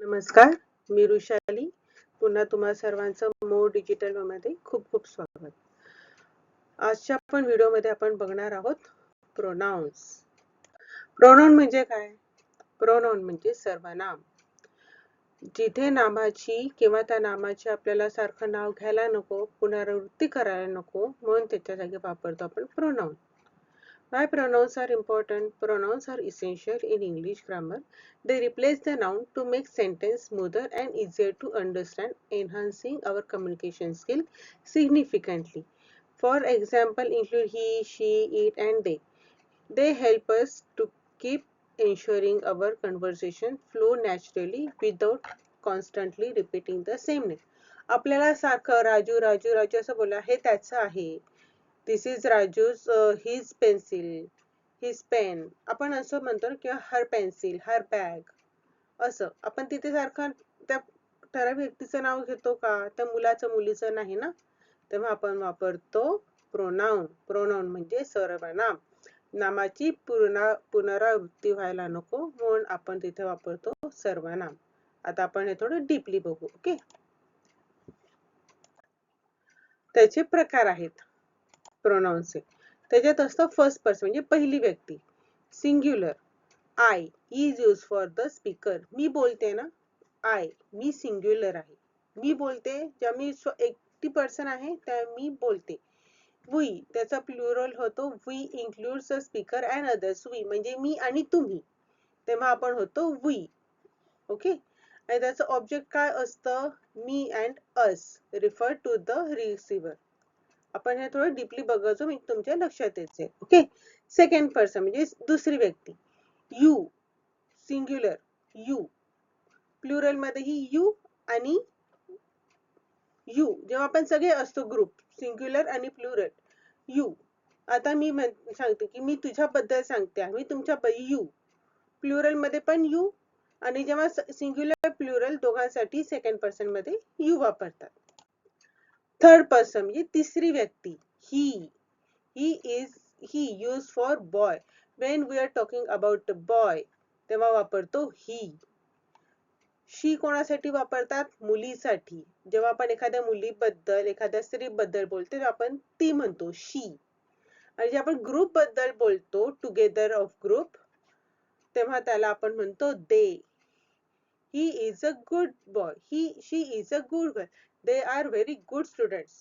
नमस्कार, मी वृषाली. पुन्हा तुम्हा सर्वांचं मोर डिजिटल मध्ये खूप खूप स्वागत. आजच्या व्हिडिओमध्ये आपण बघणार आहोत प्रोनाउन्स. प्रोनाउन म्हणजे काय? प्रोनाउन म्हणजे सर्वनाम. जिथे नामाची किंवा त्या नामाचे आपल्याला सारखं नाव घ्यायला नको, पुनरावृत्ती करायला नको, म्हणून त्याच्या जागी वापरतो आपण pronoun. Why pronouns are important? Pronouns are essential in English grammar. They replace the noun to make sentence smoother and easier to understand, enhancing our communication skill significantly. For example, include he, she, it, and they. They help us to keep ensuring our conversation flow naturally without constantly repeating the same name. आपल्याला सारखं राजू राजू राजू असं बोला, हे त्याचं आहे. This is Raju's his pencil, his pen. आपण असं म्हणतो किंवा her pencil, her bag. असं आपण तिथे सारखं त्या ठराविक व्यक्तीचं नाव घेतो का? त्या मुलाचं मुलीचं नाही ना. तेव्हा आपण वापरतो प्रोनाउन. प्रोनाउन म्हणजे सर्वनाम. नामाची पुनरावृत्ती व्हायला नको म्हणून आपण तिथे वापरतो सर्वनाम. आता आपण हे थोडं डीपली बघू. ओके. त्याचे प्रकार आहेत प्रोनाउन्सचे. त्याच्यात असतं फर्स्ट पर्सन म्हणजे पहिली व्यक्ती. Singular. I is use for the speaker. मी बोलते ना, आय मी सिंग्युलर आहे. मी बोलते जेव्हा मी एकटी पर्सन आहे त्या मी बोलते. वी त्याचा प्लुरल होतो we includes the speaker and others. We म्हणजे मी आणि तुम्ही, तेव्हा आपण होतो वी. ओके. आणि त्याचं ऑब्जेक्ट काय असतं? Me and us refer to the receiver. आपण हे थोडं डीपली बघायचो, मी तुमच्या लक्षात येते. ओके. सेकंड पर्सन म्हणजे दुसरी व्यक्ती. You singular you. प्लुरल मध्येही यू आणि यू जेव्हा आपण सगळे असतो ग्रुप, सिंग्युलर आणि प्लुरल. यू. आता मी सांगते की मी तुझ्याबद्दल सांगते, मी तुमच्या यू. प्लुरल मध्ये पण यू आणि जेव्हा सिंग्युलर प्लुरल दोघांसाठी सेकंड पर्सन मध्ये यू वापरतात. थर्ड पर्सन म्हणजे तिसरी व्यक्ती. He. He is he use for boy. When we are talking about boy तेव्हा वापरतो ही. शी कोणासाठी वापरतात? मुलीसाठी. जेव्हा आपण एखाद्या मुलीबद्दल एखाद्या स्त्रीबद्दल बोलतो तेव्हा आपण ती म्हणतो शी. आणि जे आपण ग्रुप बद्दल बोलतो, टुगेदर ऑफ ग्रुप, तेव्हा त्याला आपण म्हणतो they. He is a good boy. She is a good girl. They are very good students.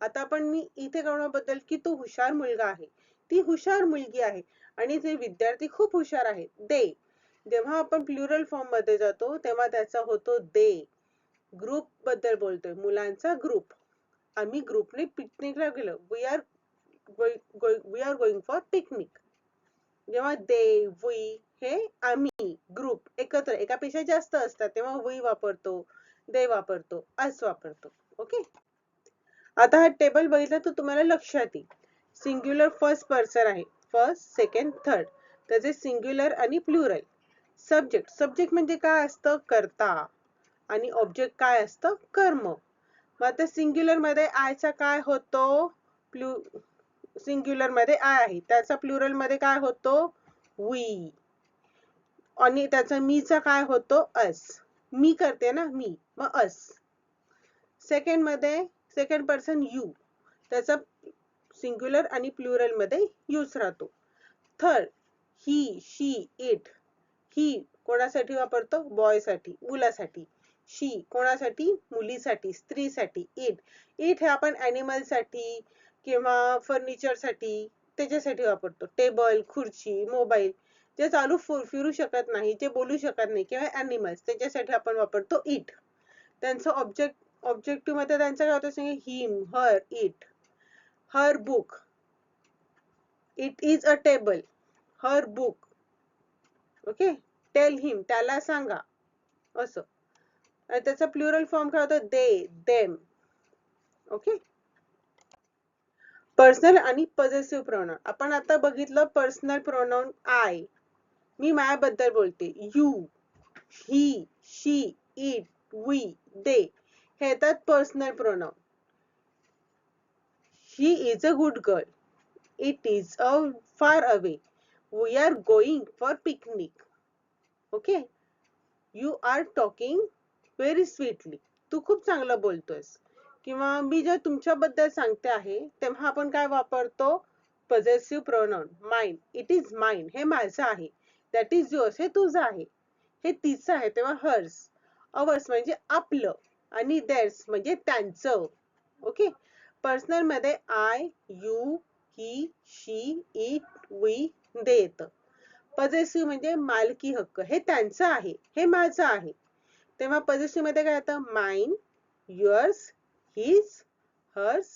आता आपण मी इथे कोणाबद्दल की तो हुशार मुलगा आहे, ती हुशार मुलगी आहे आणि ते विद्यार्थी खूप हुशार आहेत. दे. जेव्हा आपण प्लुरल फॉर्म मध्ये जातो तेव्हा त्याचा होतो दे. ग्रुप बद्दल बोलतोय, मुलांचा ग्रुप. आम्ही ग्रुपने पिकनिकला गेलो. We are going for picnic. जेव्हा दे वी हे आम्ही ग्रुप एकत्र एकापेक्षा जास्त असतात तेव्हा वी वापरतो, दे वापरतो, अस वापरतो. ओके. आता हा टेबल बघितला तर तुम्हाला लक्षात येईल. सिंग्युलर फर्स्ट पर्सन आहे, फर्स्ट सेकंड थर्ड. त्याचे सिंग्युलर आणि प्लुरल. सब्जेक्ट. सब्जेक्ट म्हणजे काय असतं? कर्ता. आणि ऑब्जेक्ट काय असतं? कर्म. मग आता सिंग्युलर मध्ये आयचा काय होतो? सिंग्युलर मध्ये आय आहे, त्याचा प्लुरल मध्ये काय होतो? वी. आणि त्याचा मीचा काय होतो? अस. मी करते ना, मी, मग अस. सेकंड मध्ये सेकंड पर्सन यू, त्याचा सिंग्युलर आणि प्लुरल मध्ये यूज राहतो. Third he, she, it. He कोणासाठी वापरतो? बॉय साठी, मुलासाठी. शी कोणासाठी? मुलीसाठी, स्त्रीसाठी. इट. इट हे आपण ॲनिमल साठी किंवा फर्निचर साठी त्याच्यासाठी वापरतो. टेबल, खुर्ची, मोबाईल जे चालू फिरू शकत नाही, जे बोलू शकत नाही किंवा ॲनिमल्स त्याच्यासाठी आपण वापरतो इट. त्यांचं ऑब्जेक्टिव्ह मध्ये त्यांचं काय होतं? Him, her, it. Her book. It is a table. Her book. Okay. Tell him, त्याला सांगा, असं. आणि त्याचा प्लुरल फॉर्म काय होतं? दे, देम. ओके. पर्सनल आणि पॉझेसिव्ह प्रोनाउन. आपण आता बघितलं पर्सनल प्रोनाउन आय. मी माझ्याबद्दल बोलते. You, he, she, it, we, they हे येतात personal pronoun. She is a good girl. It is a far away. We are going for picnic. Okay. You are talking very sweetly. तू खूप चांगलं बोलतोयस. किंवा मी जे तुमच्याबद्दल सांगते आहे तेव्हा आपण काय वापरतो? Possessive pronoun. Mine. It is mine. हे माझं आहे. That is yours. हे तुझं आहे. हे तिचं आहे तेव्हा हर्स. अवर्स म्हणजे आपलं. आणि देअर्स म्हणजे त्यांचं. ओके. पर्सनल मध्ये I, you, he, she, it, we, they येतं. पॉझेसिव्ह म्हणजे मालकी हक्क. हे त्यांचं आहे. हे माझं आहे. तेव्हा पॉझेसिव्ह मध्ये काय येतं? Mine, yours, his, hers,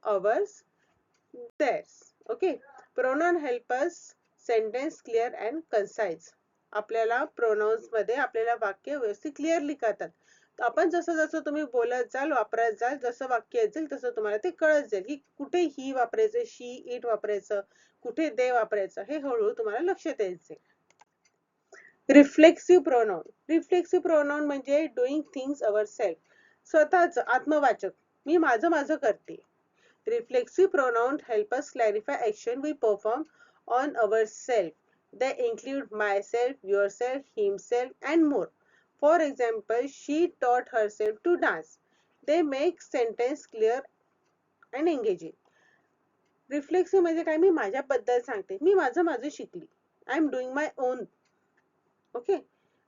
ours, theirs. Okay. Pronoun help us sentence clear and concise. आपल्याला pronouns मध्ये आपल्याला वाक्य व्यवस्थित क्लिअरली करतात. आपण जसं जसं तुम्ही बोलत जाल, वापरत जाल, जसं वाक्य येईल तसं तुम्हाला ते कळत जाईल की कुठे ही वापरायचं, शी, इट वापरायचं, कुठे दे वापरायचं, हे हळूहळू तुम्हाला लक्षात यायचे. Reflexive pronoun. रिफ्लेक्सिव्ह प्रोनाउन म्हणजे डुईंग थिंग्स अवर सेल्फ. स्वतःच आत्मवाचक. मी माझं माझं करते. Reflexive pronouns help us clarify action we perform on ourselves. They include myself, yourself, himself, and more. For example, she taught herself to dance. They make sentence clear and engaging. Reflexive म्हणजे काय? मी माझ्याबद्दल सांगते. मी माझं शिकली. I am doing my own. Okay.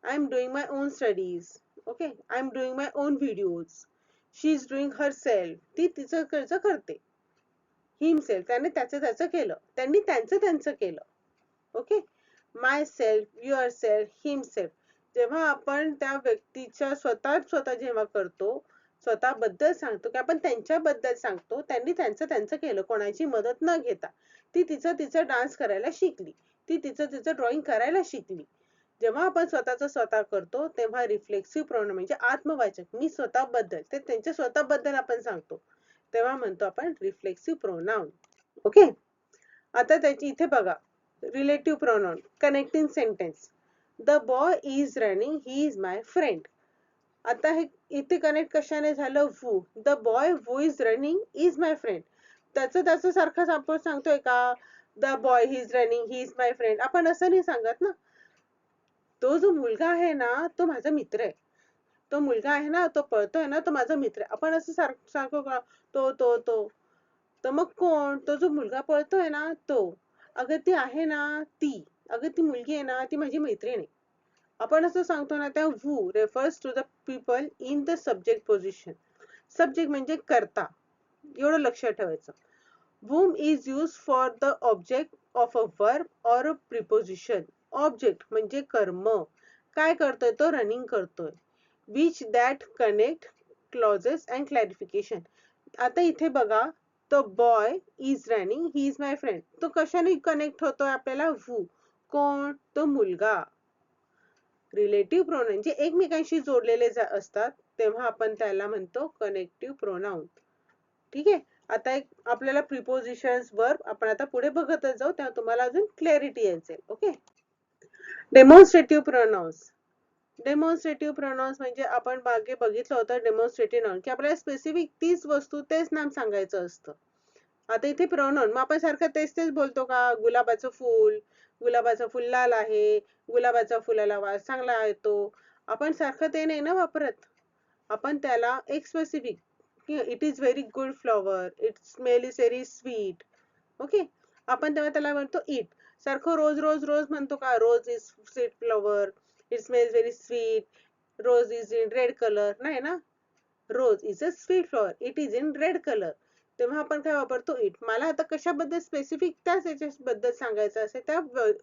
I am doing my own studies. Okay. I am doing my own videos. She is doing herself. ती तिचं करते. Himself. त्याने त्याचं केलं. त्यांनी त्यांचं केलं. Okay. My self, your self, himself. जेव्हा आपण त्या व्यक्तीच्या स्वतः जेव्हा करतो, स्वतःबद्दल सांगतो की आपण त्यांच्याबद्दल सांगतो, त्यांनी त्यांचं केलं कोणाची मदत न घेता. ती तिचं डान्स करायला शिकली. ती तिचं ड्रॉइंग करायला शिकली. जेव्हा आपण स्वतः करतो तेव्हा रिफ्लेक्सिव्ह प्रोनाउन म्हणजे आत्मवाचक. मी स्वतःबद्दल, ते त्यांच्या स्वतःबद्दल आपण सांगतो. तेव्हा म्हणतो आपण रिफ्लेक्सिव्ह प्रोनाउन. ओके. आता त्याची इथे बघा. Relative pronoun. Connecting sentence. The boy is running, he is my friend. आता हे इथे कनेक्ट कशाने झालं? Who. The boy who is running is my friend. त्याचं सारखंच आपण सांगतोय का? The boy he is running, he is my friend. आपण असं नाही सांगत ना. तो जो मुलगा आहे ना, तो माझा मित्र आहे. तो मुलगा आहे ना, तो पळतोय ना, तो माझा मित्र आहे. आपण असं सांगतो का? तो. तर मग कोण? तो जो मुलगा पळतोय ना, तो. अगं ती आहे ना, ती. अगं ती मुलगी आहे ना, ती माझी मैत्रीण आहे. आपण असं सांगतो ना, त्या who refers to the people in the subject position. Subject म्हणजे कर्ता. एवढं लक्षात ठेवायचं. Whom is used for the object of a verb or a preposition. Object म्हणजे कर्म. काय करतोय तो? रनिंग करतोय. Which that connect clauses and clarification. आता इथे बघा. The boy is running, he is my friend. तो कशाने कनेक्ट होतोय आपल्याला? who. कोण? तो मुलगा. रिलेटिव्ह प्रोनाउन जे एकमेकांशी जोडलेले असतात तेव्हा आपण त्याला म्हणतो कनेक्टिव्ह प्रोनाउन. ठीक आहे. आता एक आपल्याला प्रिपोजिशन्स वर्ब आपण आता पुढे बघतच जाऊ तेव्हा तुम्हाला अजून क्लॅरिटी येईल. Okay. Demonstrative pronounce. Demonstrative pronounce म्हणजे आपण मागे बघितलं होतं डेमॉन्स्ट्रेटिव्ह नाउन की आपल्याला स्पेसिफिक तीच वस्तू तेच नाम सांगायचं असतं. आता इथे प्रोनाउन मग आपण सारखं तेच बोलतो का? गुलाबाचं फुल लाल आहे, गुलाबाच्या फुलाला वास चांगला येतो. आपण सारखं ते नाही ना वापरत. आपण त्याला एक specific it is very good flower, it smell is very sweet. Okay. आपण तेव्हा त्याला म्हणतो इट. सारखं रोज म्हणतो का? Rose is sweet flower, it smells very sweet, rose is in red colour. नाही ना. Rose is a sweet flower, it is in red colour. तेव्हा आपण काय वापरतो? इट. मला आता कशाबद्दल स्पेसिफिक त्याच याच्याबद्दल सांगायचं असेल, त्या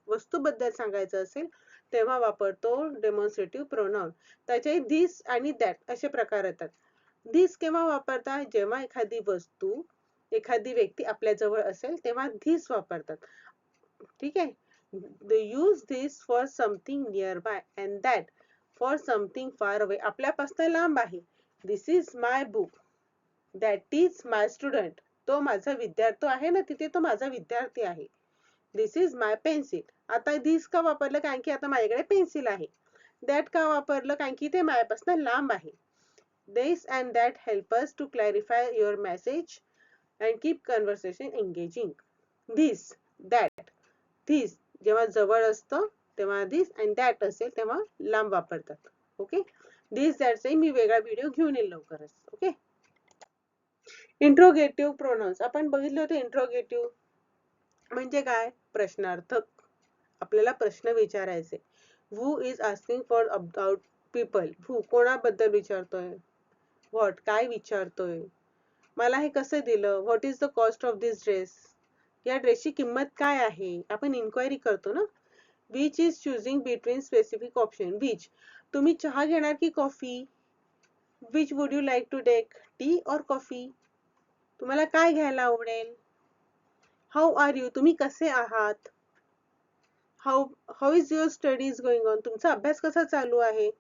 वस्तूबद्दल सांगायचं असेल तेव्हा वापरतो डेमॉन्स्ट्रेटिव्ह प्रोनाउन. त्याचे धिस आणि दॅट असे प्रकार येतात. धिस केव्हा वापरतात? जेव्हा एखादी वस्तू, एखादी व्यक्ती आपल्या जवळ असेल तेव्हा धिस वापरतात. ठीक आहे. They use this for something nearby and that for something far away. आपल्यापासून लांब आहे. This is my book. That is my student. तो माझा विद्यार्थी आहे ना, तिथे तो माझा विद्यार्थी आहे. This is my pencil. आता this का वापरलं? कारण की आता माझ्याकडे पेन्सिल आहे. That का वापरलं? कारण की ते माझ्यापासून लांब आहे. This and that help us to clarify your message and keep conversation engaging. This, that, this जेव्हा जवळ असतं तेव्हा this and that असेल तेव्हा लांब वापरतात. ओके, दिस दॅट्स मी वेगळा व्हिडिओ घेऊन येईल लवकरच. ओके, इंट्रोगेटिव्ह प्रोनाउन्स आपण बघितले होते. इंट्रोगेटिव्ह म्हणजे काय? प्रश्नार्थक. आपल्याला प्रश्न विचारायचे. Who is asking for about people. Who कोणाबद्दल विचारतोय. व्हॉट काय विचारतोय. मला हे कसं दिलं. What is the cost of this dress. या ड्रेसची किंमत काय आहे. आपण इन्क्वायरी करतो ना. Which is choosing between specific option. Which तुम्ही चहा घेणार की coffee. Which would you like to take, tea और कॉफी. तुम्हाला काय घ्यायला आवडेल. हाऊ आर यू तुम्ही कसे आहात. How is your studies going on तुमचा अभ्यास कसा चालू आहे.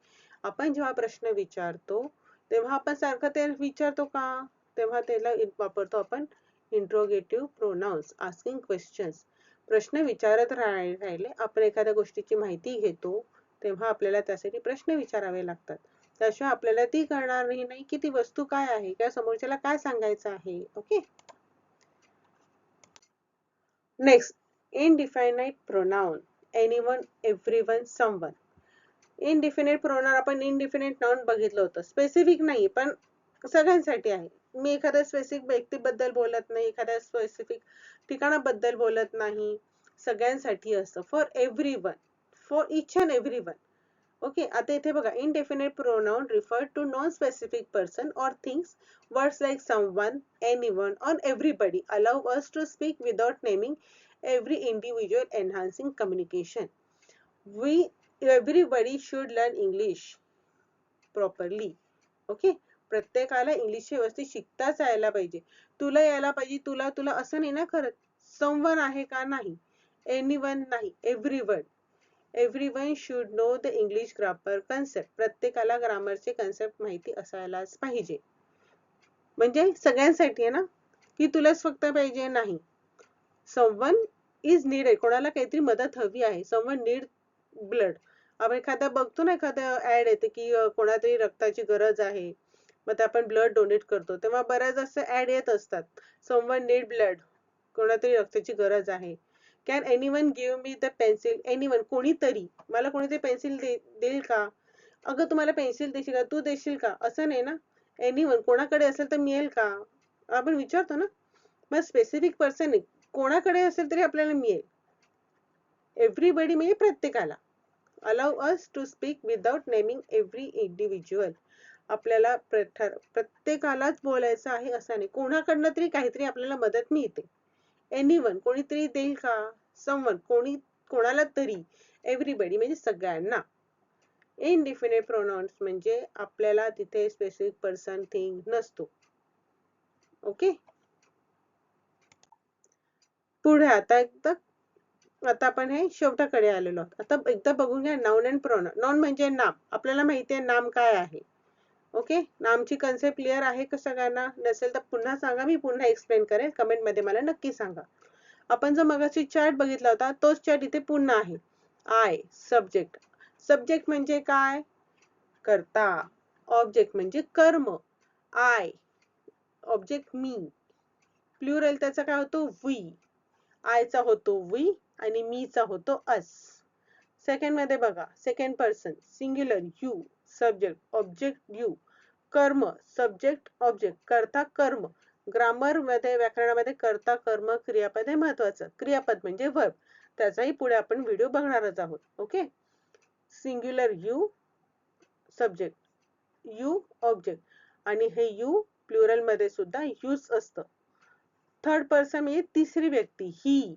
आपण जेव्हा प्रश्न विचारतो तेव्हा आपण सारखं ते विचारतो का. तेव्हा त्याला वापरतो आपण इंट्रोगेटिव्ह प्रोनाउन्स. Asking questions. प्रश्न विचारत राहिले. आपण एखाद्या गोष्टीची माहिती घेतो तेव्हा आपल्याला त्यासाठी प्रश्न विचारावे लागतात. त्याशिवाय आपल्याला ती कळणार नाही की ती वस्तू काय आहे किंवा समोरच्याला काय सांगायचं आहे. Okay, next, indefinite pronoun. Anyone, everyone, someone. Indefinite pronoun आपण इनडिफिनिट नाउन बघितलं होतं. स्पेसिफिक नाही पण सगळ्यांसाठी आहे. मी एखाद्या स्पेसिफिक व्यक्तीबद्दल बोलत नाही, एखाद्या स्पेसिफिक ठिकाणाबद्दल बोलत नाही. सगळ्यांसाठी असतं. For everyone, for each and everyone. Okay, आता इथे बघा. Indefinite pronoun refer to non specific person और things. Words like someone, anyone और everybody allow us to speak without naming every individual, enhancing communication. Everybody should learn English properly. Okay, प्रत्येकाला English व्यवस्थित शिकताच यायला पाहिजे. तुला यायला पाहिजे, तुला तुला असं नाही ना करत. समवन आहे का नाही. एनीवन नाही, everyone. Everyone should know the English grammar concept. प्रत्येकाला ग्रामरचे कन्सेप्ट माहिती असायलाच पाहिजे. म्हणजे सगळ्यांसाठी आहे ना, की तुलाच फक्त पाहिजे नाही. Someone is needed. कोणाला काहीतरी मदत हवी आहे. Someone need blood. आपण एखादा बघतो ना, एखादा ऍड येते की कोणातरी रक्ताची गरज आहे. मग ते आपण ब्लड डोनेट करतो तेव्हा बऱ्याच असे ऍड येत असतात. Someone need blood. कोणातरी रक्ताची गरज आहे. Can anyone give me the pencil. Anyone कोणीतरी. मला कोणीतरी पेन्सिल देईल का. अगं तुम्हाला पेन्सिल देशील का. तू देशील का. असं नाही ना. एनीवन कोणाकडे असेल तर मिळेल का. आपण विचारतो ना. मग स्पेसिफिक पर्सन नाही. कोणाकडे असेल तरी आपल्याला मिळेल. एव्हरीबडी म्हणजे प्रत्येकाला. Allow us to speak without naming every individual. आपल्याला प्रत्येकालाच बोलायचं आहे असं नाही. कोणाकडनं तरी काहीतरी आपल्याला मदत मिळते. एनीवन कोणीतरी देईल का. समवन कोणाला तरी. एव्हरीबडी म्हणजे सगळ्यांना. इनडिफिनिट प्रोनाउन्स म्हणजे आपल्याला तिथे स्पेसिफिक पर्सन थिंग नसतो. ओके, पुढे आता आपण हे शेवटाकडे आलेलो आहोत. आता एकदा बघून घ्या नाउन अँड प्रोनाउन. नाउन म्हणजे नाम. आपल्याला माहिती आहे नाम काय आहे. ओके, नामची कन्सेप्ट क्लिअर आहे का सगळ्यांना. नसेल तर पुन्हा सांगा, मी पुन्हा एक्सप्लेन करेल. कमेंट मध्ये मला नक्की सांगा. आपण जो मगाशी चार्ट बघितला होता तोच चार्ट इथे पुन्हा आहे. I subject. सब्जेक्ट म्हणजे काय. कर्ता. ऑब्जेक्ट म्हणजे कर्म. I object me. प्लुरल त्याचा काय होतो वी. आयचा होतो वी आणि मीचा होतो अस. सेकंड मध्ये बघा. Second person singular you. Subject object you. कर्म सब्जेक्ट ऑब्जेक्ट कर्ता कर्म. ग्रामर मध्ये व्याकरणामध्ये कर्ता कर्म क्रियापद हे महत्वाचं. क्रियापद म्हणजे वर्ब. त्याचाही पुढे आपण व्हिडिओ बघणारच आहोत. Okay, singular you subject, you object आणि हे यू प्लुरल मध्ये सुद्धा यूज असतं. थर्ड पर्सन म्हणजे तिसरी व्यक्ती he.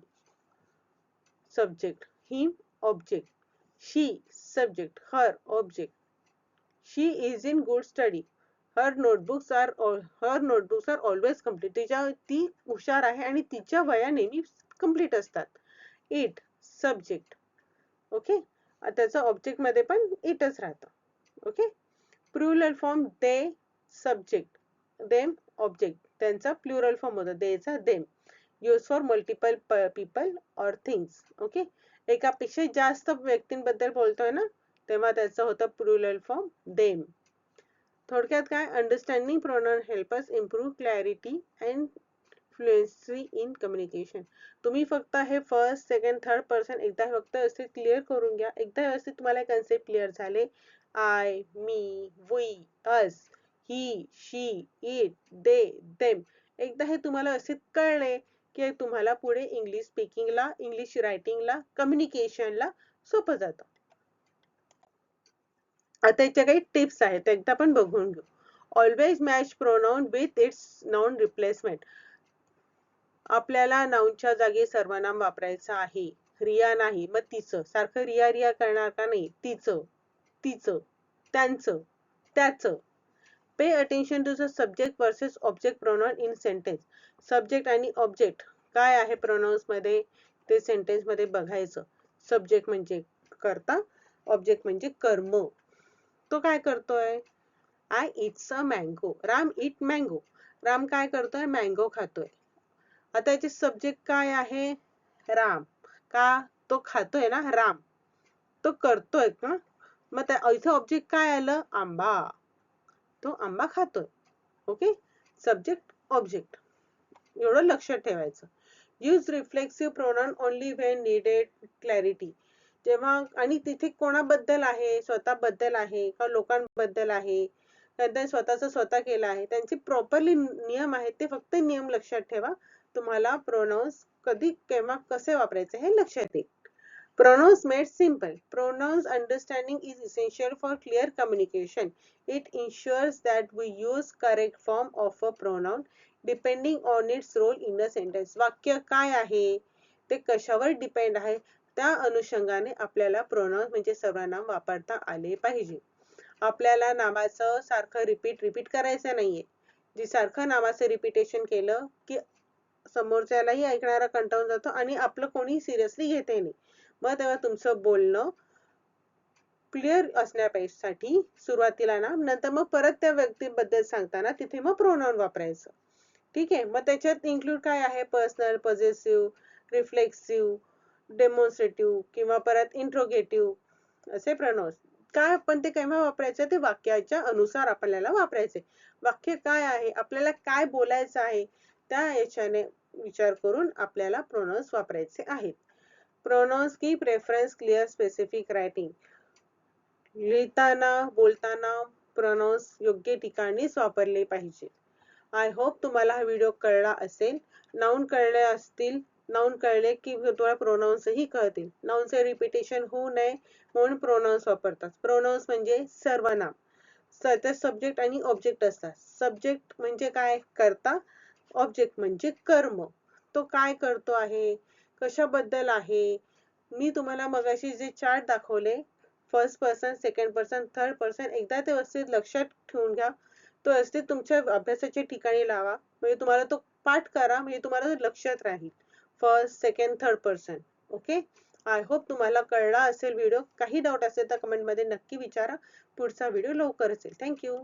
Subject him object. She subject her object. She is in good study. Her notebooks are always complete. ती हुशार आहे आणि तिच्या वह्या नेहमी कम्प्लीट असतात. It subject. ओके, त्याचं ऑब्जेक्ट मध्ये पण इटच राहतं. Okay, plural form they subject, them object. त्यांचा प्लुरल फॉर्म होतो देचा them. Use for multiple people और थिंग्स. ओके, एकापेक्षा जास्त व्यक्तींबद्दल बोलतोय ना तेव्हा त्याचं होतं प्लुरल फॉर्म देम. थोडक्यात काय. Understanding pronoun help us improve clarity and fluency in communication. तुम्ही फक्त हे फर्स्ट सेकंड थर्ड पर्सन एकदा फक्त व्यवस्थित क्लिअर करून घ्या. एकदा व्यवस्थित तुम्हाला कन्सेप्ट क्लिअर झाले I, me, we, us, he, she, it, they, them. एकदा हे तुम्हाला असे कळले की तुम्हाला पुढे इंग्लिश स्पीकिंगला, इंग्लिश रायटिंगला, कम्युनिकेशनला सोपं जातं. आता याच्या काही टिप्स आहेत, एकदा पण बघून घेऊ. Always match pronoun with its noun replacement. आपल्याला नाउनच्या जागी सर्वनाम वापरायचं आहे. रिया नाही, मग तिचं. सारखं रिया रिया करणार का नाही? तिचं, तिचं, त्यांचं, त्याचं. Pay attention to the subject versus object pronoun in sentence. Subject आणि ऑब्जेक्ट काय आहे प्रोनाउन्स मध्ये ते सेंटेन्स मध्ये बघायचं. सब्जेक्ट म्हणजे कर्ता, ऑब्जेक्ट म्हणजे कर्म. तो काय करतोय? I it's a mango. Ram it mango. Ram काय करतोय? मँगो खातोय. आता याचे सब्जेक्ट काय आहे? राम. का? तो खातोय ना, राम. तो करतोय का? मग त्या इथे ऑब्जेक्ट काय आलं? आंबा. तो आंबा खातोय. ओके? Subject, object. एवढं लक्षात ठेवायचं. Use reflexive pronoun only when needed clarity. जेव्हा आणि तिथे कोणाबद्दल आहे? स्वतःबद्दल आहे का लोकांबद्दल आहे? त्यांनी स्वतःच स्वतः केलं आहे. त्यांचे प्रॉपरली नियम आहेत, ते फक्त नियम लक्षात ठेवा. तुम्हाला प्रोनाउन्स कधी, केव्हा, कसे वापरायचे हे लक्षात येईल. Pronouns made simple. Pronouns understanding is essential for clear communication. It ensures that we use correct form of a pronoun depending on its role in a sentence. वाक्य काय आहे? ते कशावर डिपेंड आहे? त्या अनुषंगाने आपल्याला प्रोनाउन्स म्हणजे सर्वनाम वापरता आले पाहिजे. आपल्याला नावाचं सारखं रिपीट करायचं नाहीये. जी सारखं नावाचं रिपिटेशन केलं की समोरच्यालाही ऐकणारा कंटाळून जातो आणि आपलं कोणी सिरियसली घेतही नाही. मग तेव्हा तुमचं बोलणं क्लिअर असण्यासाठी सुरुवातीला ना, नंतर मग परत त्या व्यक्तीबद्दल सांगताना तिथे मग प्रोनाउन वापरायचं. ठीक आहे? मग त्याच्यात इन्क्लूड काय आहे? पर्सनल, पॉझेसिव्ह, रिफ्लेक्सिव्ह, डेमॉन्स्ट्रेटिव्ह किंवा परत इंट्रोगेटिव्ह असे प्रोनाउन्स. काय आपण ते केव्हा वापरायचं? ते वाक्याच्या अनुसार आपल्याला वापरायचे. वाक्य काय आहे? आपल्याला काय बोलायचं आहे? त्या याच्याने विचार करून आपल्याला प्रोनाउन्स वापरायचे आहेत. प्रोनाउन्स की प्रेफरन्स क्लिअर स्पेसिफिक रायटिंग. लिहिताना, बोलताना प्रोनाउन्स योग्य ठिकाणीच वापरले पाहिजे. आय होप तुम्हाला हा व्हिडिओ कळला असेल. नाउन कळले असतील, नाउन कळले की तुम्हाला प्रोनाउन्सही कळतील. नाउनचे रिपिटेशन होऊ नये म्हणून प्रोनाउन्स वापरतात. प्रोनाउन्स म्हणजे सर्वनाम. त्यात सब्जेक्ट आणि ऑब्जेक्ट असतात. सब्जेक्ट म्हणजे काय? कर्ता. ऑब्जेक्ट म्हणजे कर्म. तो काय करतो आहे? कशाबद्दल आहे? मी तुम्हाला मगाशी जे चार्ट दाखवले, first person, second person, third person, एकदा ते व्यवस्थित लक्षात ठेवून घ्या. तो व्यवस्थित तुमच्या अभ्यासाच्या ठिकाणी लावा. म्हणजे तुम्हाला तो पाठ करा, म्हणजे तुम्हाला लक्षात राहील. First, second, third person. Okay? I hope तुम्हाला कळला असेल व्हिडिओ. काही डाऊट असेल तर कमेंटमध्ये नक्की विचारा. पुढचा व्हिडिओ लवकरच येईल. Thank you.